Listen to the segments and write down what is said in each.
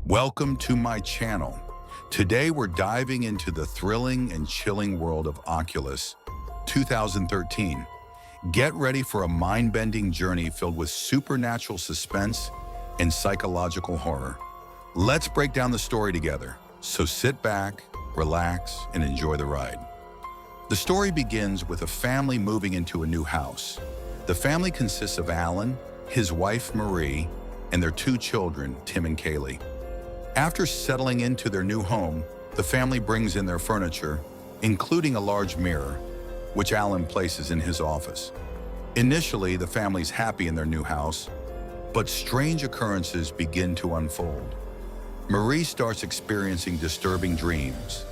Welcome to my channel. Today we're diving into the thrilling and chilling world of Oculus 2013. Get ready for a mind-bending journey filled with supernatural suspense and psychological horror. Let's break down the story together, so sit back, relax, and enjoy the ride. The story begins with a family moving into a new house. The family consists of Alan, his wife Marie, and their two children, Tim and Kaylee. After settling into their new home, the family brings in their furniture, including a large mirror, which Alan places in his office. Initially, the family's happy in their new house, but strange occurrences begin to unfold. Marie starts experiencing disturbing dreams,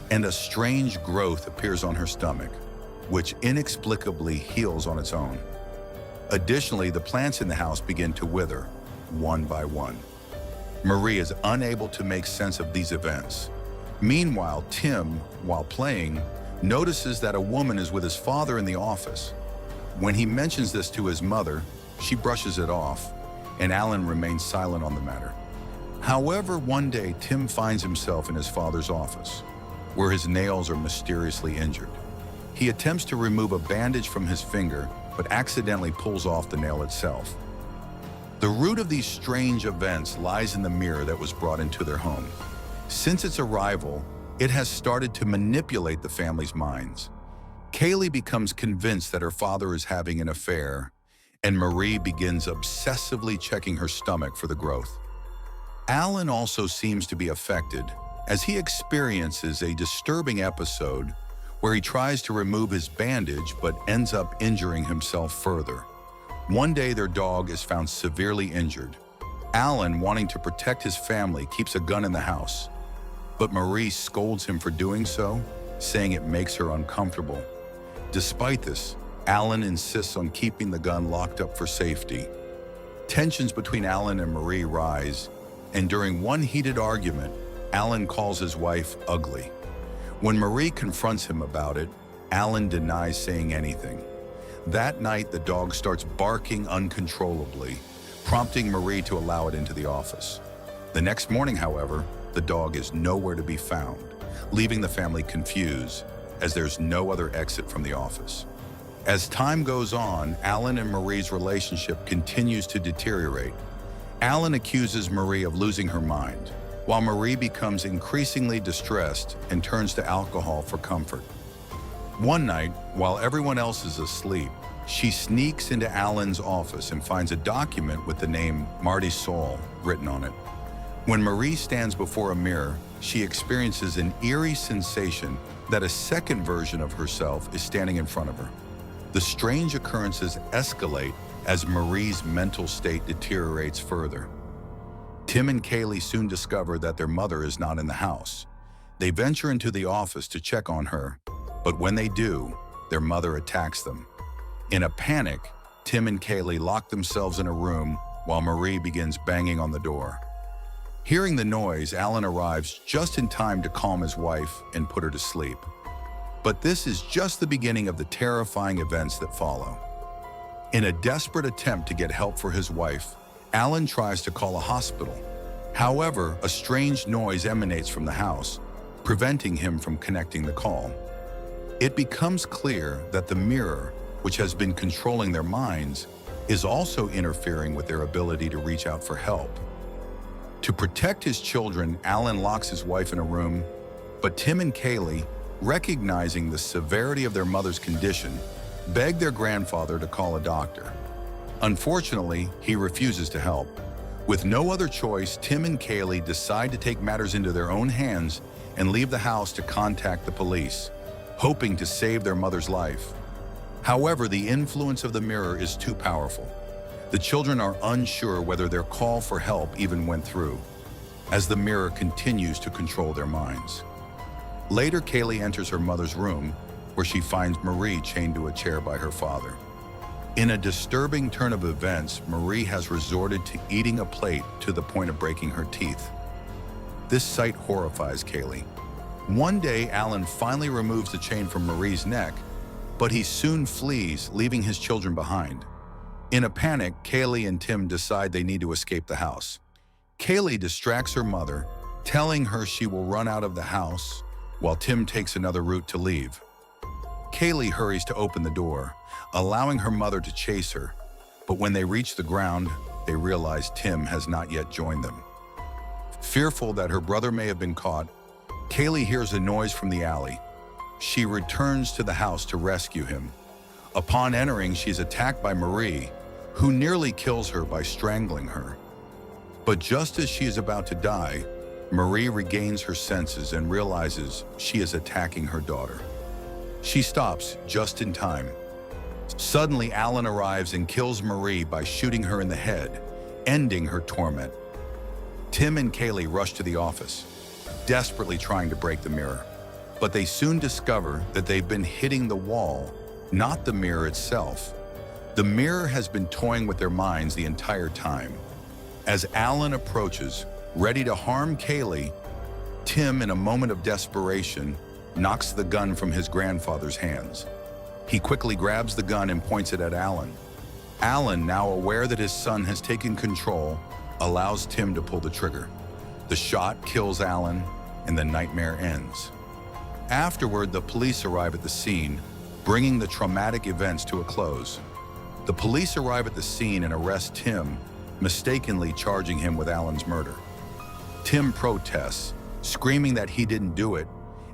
and a strange growth appears on her stomach, which inexplicably heals on its own. Additionally, the plants in the house begin to wither, one by one. Marie is unable to make sense of these events. Meanwhile, Tim, while playing, notices that a woman is with his father in the office. When he mentions this to his mother, she brushes it off, and Alan remains silent on the matter. However, one day, Tim finds himself in his father's office, where his nails are mysteriously injured. He attempts to remove a bandage from his finger, but accidentally pulls off the nail itself. The root of these strange events lies in the mirror that was brought into their home. Since its arrival, it has started to manipulate the family's minds. Kaylee becomes convinced that her father is having an affair, and Marie begins obsessively checking her stomach for the growth. Alan also seems to be affected, as he experiences a disturbing episode where he tries to remove his bandage but ends up injuring himself further. One day, their dog is found severely injured. Alan, wanting to protect his family, keeps a gun in the house, but Marie scolds him for doing so, saying it makes her uncomfortable. Despite this, Alan insists on keeping the gun locked up for safety. Tensions between Alan and Marie rise, and during one heated argument, Alan calls his wife ugly. When Marie confronts him about it, Alan denies saying anything. That night, the dog starts barking uncontrollably, prompting Marie to allow it into the office. The next morning, however, the dog is nowhere to be found, leaving the family confused, as there's no other exit from the office. As time goes on, Alan and Marie's relationship continues to deteriorate. Alan accuses Marie of losing her mind, while Marie becomes increasingly distressed and turns to alcohol for comfort. One night, while everyone else is asleep, she sneaks into Alan's office and finds a document with the name Marty Saul written on it. When Marie stands before a mirror, she experiences an eerie sensation that a second version of herself is standing in front of her. The strange occurrences escalate as Marie's mental state deteriorates further. Tim and Kaylee soon discover that their mother is not in the house. They venture into the office to check on her, but when they do, their mother attacks them. In a panic, Tim and Kaylee lock themselves in a room while Marie begins banging on the door. Hearing the noise, Alan arrives just in time to calm his wife and put her to sleep. But this is just the beginning of the terrifying events that follow. In a desperate attempt to get help for his wife, Alan tries to call a hospital. However, a strange noise emanates from the house, preventing him from connecting the call. It becomes clear that the mirror, which has been controlling their minds, is also interfering with their ability to reach out for help. To protect his children, Alan locks his wife in a room, but Tim and Kaylee, recognizing the severity of their mother's condition, beg their grandfather to call a doctor. Unfortunately, he refuses to help. With no other choice, Tim and Kaylee decide to take matters into their own hands and leave the house to contact the police, hoping to save their mother's life. However, the influence of the mirror is too powerful. The children are unsure whether their call for help even went through, as the mirror continues to control their minds. Later, Kaylee enters her mother's room, where she finds Marie chained to a chair by her father. In a disturbing turn of events, Marie has resorted to eating a plate to the point of breaking her teeth. This sight horrifies Kaylee. One day, Alan finally removes the chain from Marie's neck, but he soon flees, leaving his children behind. In a panic, Kaylee and Tim decide they need to escape the house. Kaylee distracts her mother, telling her she will run out of the house, while Tim takes another route to leave. Kaylee hurries to open the door, allowing her mother to chase her, but when they reach the ground, they realize Tim has not yet joined them. Fearful that her brother may have been caught, Kaylee hears a noise from the alley. She returns to the house to rescue him. Upon entering, she is attacked by Marie, who nearly kills her by strangling her. But just as she is about to die, Marie regains her senses and realizes she is attacking her daughter. She stops just in time. Suddenly, Alan arrives and kills Marie by shooting her in the head, ending her torment. Tim and Kaylee rush to the office, desperately trying to break the mirror. But they soon discover that they've been hitting the wall, not the mirror itself. The mirror has been toying with their minds the entire time. As Alan approaches, ready to harm Kaylee, Tim, in a moment of desperation, knocks the gun from his grandfather's hands. He quickly grabs the gun and points it at Alan. Alan, now aware that his son has taken control, allows Tim to pull the trigger. The shot kills Alan, and the nightmare ends. Afterward, the police arrive at the scene, bringing the traumatic events to a close. The police arrive at the scene and arrest Tim, mistakenly charging him with Alan's murder. Tim protests, screaming that he didn't do it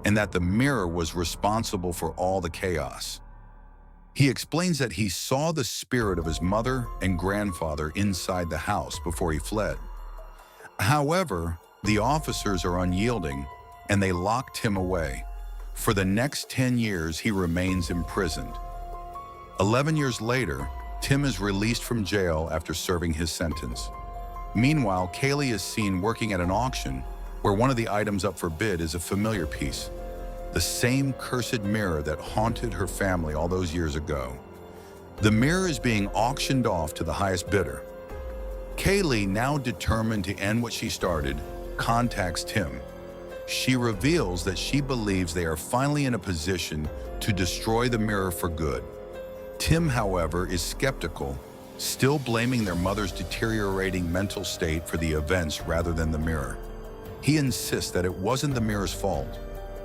and that the mirror was responsible for all the chaos. He explains that he saw the spirit of his mother and grandfather inside the house before he fled. However, the officers are unyielding and they lock Tim away. For the next 10 years, he remains imprisoned. 11 years later, Tim is released from jail after serving his sentence. Meanwhile, Kaylee is seen working at an auction where one of the items up for bid is a familiar piece, the same cursed mirror that haunted her family all those years ago. The mirror is being auctioned off to the highest bidder. Kaylee, now determined to end what she started, contacts Tim. She reveals that she believes they are finally in a position to destroy the mirror for good. Tim, however, is skeptical, still blaming their mother's deteriorating mental state for the events rather than the mirror. He insists that it wasn't the mirror's fault,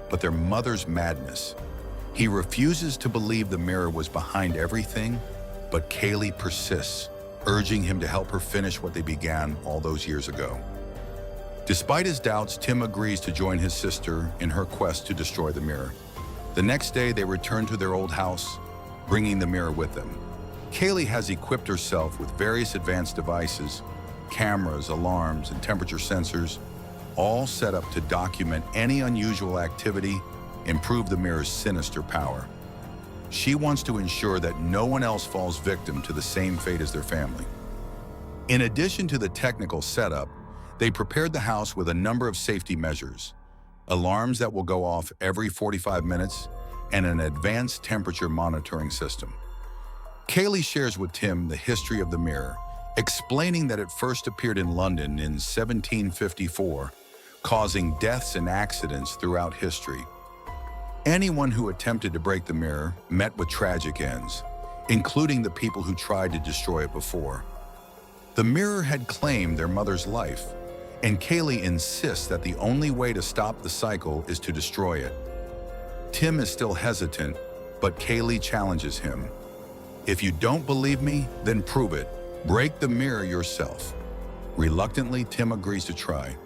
but their mother's madness. He refuses to believe the mirror was behind everything, but Kaylee persists, urging him to help her finish what they began all those years ago. Despite his doubts, Tim agrees to join his sister in her quest to destroy the mirror. The next day, they return to their old house, bringing the mirror with them. Kaylee has equipped herself with various advanced devices, cameras, alarms, and temperature sensors, all set up to document any unusual activity and prove the mirror's sinister power. She wants to ensure that no one else falls victim to the same fate as their family. In addition to the technical setup, they prepared the house with a number of safety measures, alarms that will go off every 45 minutes, and an advanced temperature monitoring system. Kaylee shares with Tim the history of the mirror, explaining that it first appeared in London in 1754, causing deaths and accidents throughout history. Anyone who attempted to break the mirror met with tragic ends, including the people who tried to destroy it before. The mirror had claimed their mother's life, and Kaylee insists that the only way to stop the cycle is to destroy it. Tim is still hesitant, but Kaylee challenges him. "If you don't believe me, then prove it. Break the mirror yourself." Reluctantly, Tim agrees to try.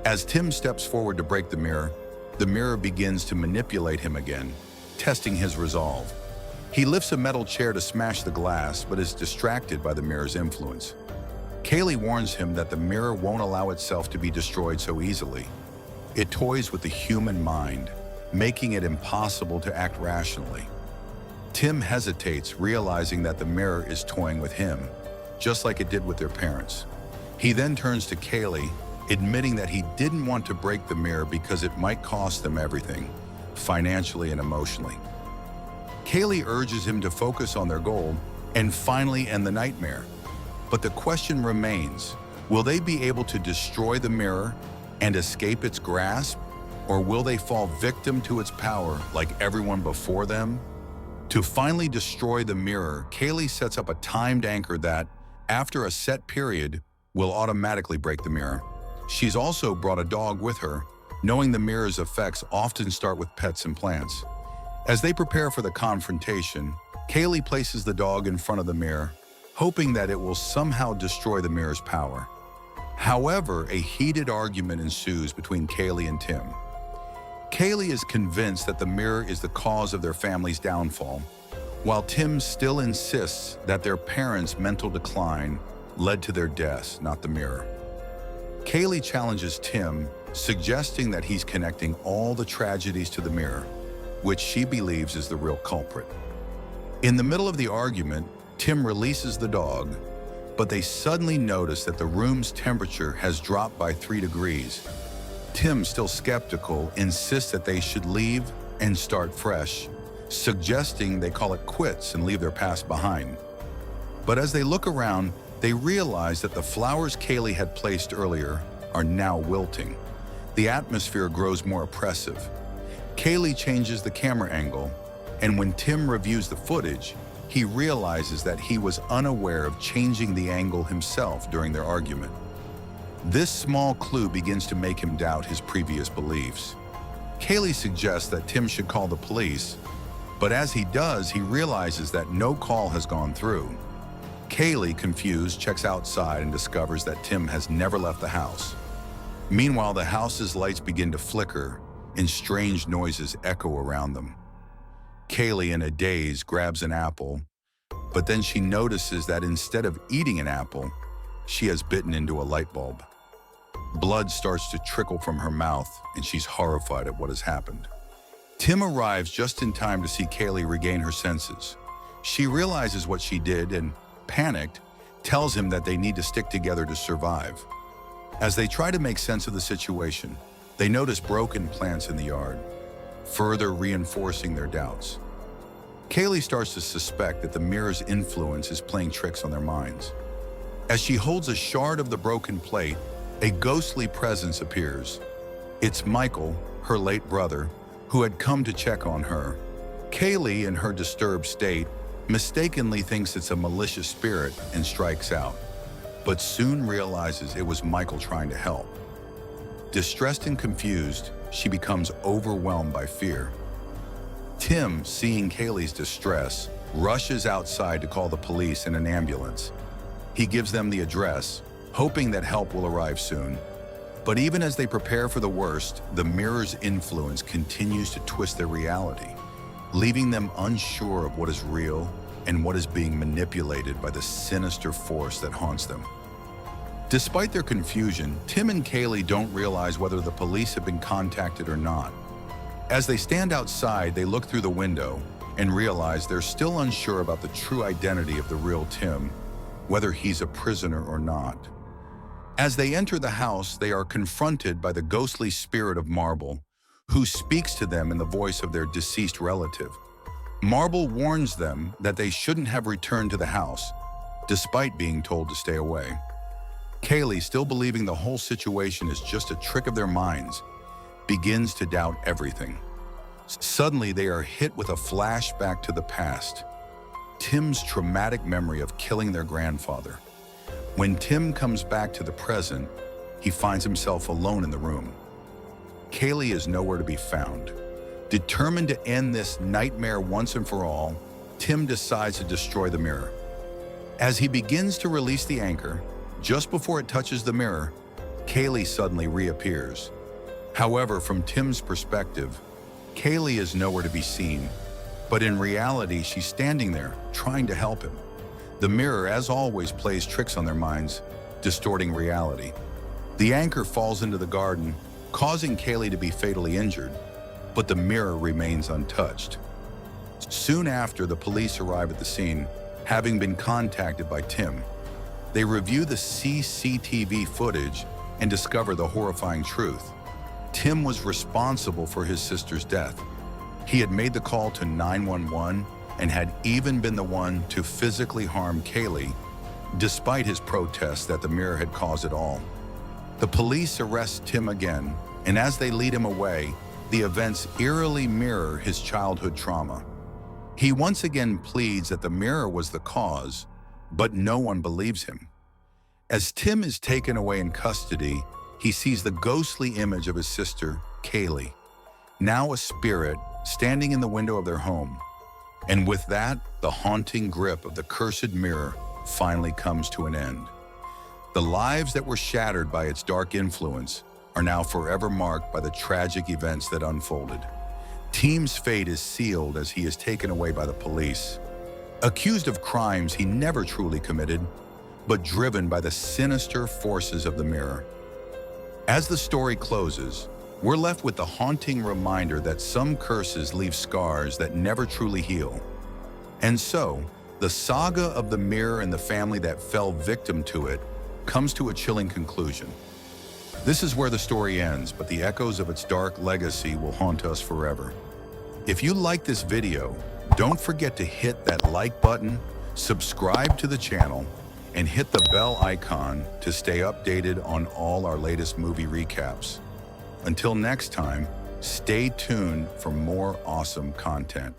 As Tim steps forward to break the mirror begins to manipulate him again, testing his resolve. He lifts a metal chair to smash the glass, but is distracted by the mirror's influence. Kaylee warns him that the mirror won't allow itself to be destroyed so easily. It toys with the human mind, making it impossible to act rationally. Tim hesitates, realizing that the mirror is toying with him, just like it did with their parents. He then turns to Kaylee, admitting that he didn't want to break the mirror because it might cost them everything, financially and emotionally. Kaylee urges him to focus on their goal and finally end the nightmare. But the question remains, will they be able to destroy the mirror and escape its grasp, or will they fall victim to its power like everyone before them? To finally destroy the mirror, Kaylee sets up a timed anchor that, after a set period, will automatically break the mirror. She's also brought a dog with her, knowing the mirror's effects often start with pets and plants. As they prepare for the confrontation, Kaylee places the dog in front of the mirror, hoping that it will somehow destroy the mirror's power. However, a heated argument ensues between Kaylee and Tim. Kaylee is convinced that the mirror is the cause of their family's downfall, while Tim still insists that their parents' mental decline led to their deaths, not the mirror. Kaylee challenges Tim, suggesting that he's connecting all the tragedies to the mirror, which she believes is the real culprit. In the middle of the argument, Tim releases the dog, but they suddenly notice that the room's temperature has dropped by 3 degrees. Tim, still skeptical, insists that they should leave and start fresh, suggesting they call it quits and leave their past behind. But as they look around, they realize that the flowers Kaylee had placed earlier are now wilting. The atmosphere grows more oppressive. Kaylee changes the camera angle, and when Tim reviews the footage, he realizes that he was unaware of changing the angle himself during their argument. This small clue begins to make him doubt his previous beliefs. Kaylee suggests that Tim should call the police, but as he does, he realizes that no call has gone through. Kaylee, confused, checks outside and discovers that Tim has never left the house. Meanwhile, the house's lights begin to flicker and strange noises echo around them. Kaylee, in a daze, grabs an apple, but then she notices that instead of eating an apple, she has bitten into a light bulb. Blood starts to trickle from her mouth, and she's horrified at what has happened. Tim arrives just in time to see Kaylee regain her senses. She realizes what she did and, panicked, tells him that they need to stick together to survive. As they try to make sense of the situation, they notice broken plants in the yard, further reinforcing their doubts. Kaylee starts to suspect that the mirror's influence is playing tricks on their minds. As she holds a shard of the broken plate, a ghostly presence appears. It's Michael, her late brother, who had come to check on her. Kaylee, in her disturbed state, mistakenly thinks it's a malicious spirit and strikes out, but soon realizes it was Michael trying to help. Distressed and confused, she becomes overwhelmed by fear. Tim, seeing Kaylee's distress, rushes outside to call the police and an ambulance. He gives them the address, hoping that help will arrive soon. But even as they prepare for the worst, the mirror's influence continues to twist their reality, leaving them unsure of what is real and what is being manipulated by the sinister force that haunts them. Despite their confusion, Tim and Kaylee don't realize whether the police have been contacted or not. As they stand outside, they look through the window and realize they're still unsure about the true identity of the real Tim, whether he's a prisoner or not. As they enter the house, they are confronted by the ghostly spirit of Marble, who speaks to them in the voice of their deceased relative. Marble warns them that they shouldn't have returned to the house, despite being told to stay away. Kaylee, still believing the whole situation is just a trick of their minds, begins to doubt everything. Suddenly, they are hit with a flashback to the past, Tim's traumatic memory of killing their grandfather. When Tim comes back to the present, he finds himself alone in the room. Kaylee is nowhere to be found. Determined to end this nightmare once and for all, Tim decides to destroy the mirror. As he begins to release the anchor, just before it touches the mirror, Kaylee suddenly reappears. However, from Tim's perspective, Kaylee is nowhere to be seen, but in reality, she's standing there, trying to help him. The mirror, as always, plays tricks on their minds, distorting reality. The anchor falls into the garden, causing Kaylee to be fatally injured, but the mirror remains untouched. Soon after, the police arrive at the scene, having been contacted by Tim. They review the CCTV footage and discover the horrifying truth. Tim was responsible for his sister's death. He had made the call to 911 and had even been the one to physically harm Kaylee, despite his protests that the mirror had caused it all. The police arrest Tim again, and as they lead him away, the events eerily mirror his childhood trauma. He once again pleads that the mirror was the cause, but no one believes him. As Tim is taken away in custody, he sees the ghostly image of his sister, Kaylee, now a spirit standing in the window of their home. And with that, the haunting grip of the cursed mirror finally comes to an end. The lives that were shattered by its dark influence are now forever marked by the tragic events that unfolded. Tim's fate is sealed as he is taken away by the police, accused of crimes he never truly committed, but driven by the sinister forces of the mirror. As the story closes, we're left with the haunting reminder that some curses leave scars that never truly heal. And so, the saga of the mirror and the family that fell victim to it comes to a chilling conclusion. This is where the story ends, but the echoes of its dark legacy will haunt us forever. If you like this video, don't forget to hit that like button, subscribe to the channel, and hit the bell icon to stay updated on all our latest movie recaps. Until next time, stay tuned for more awesome content.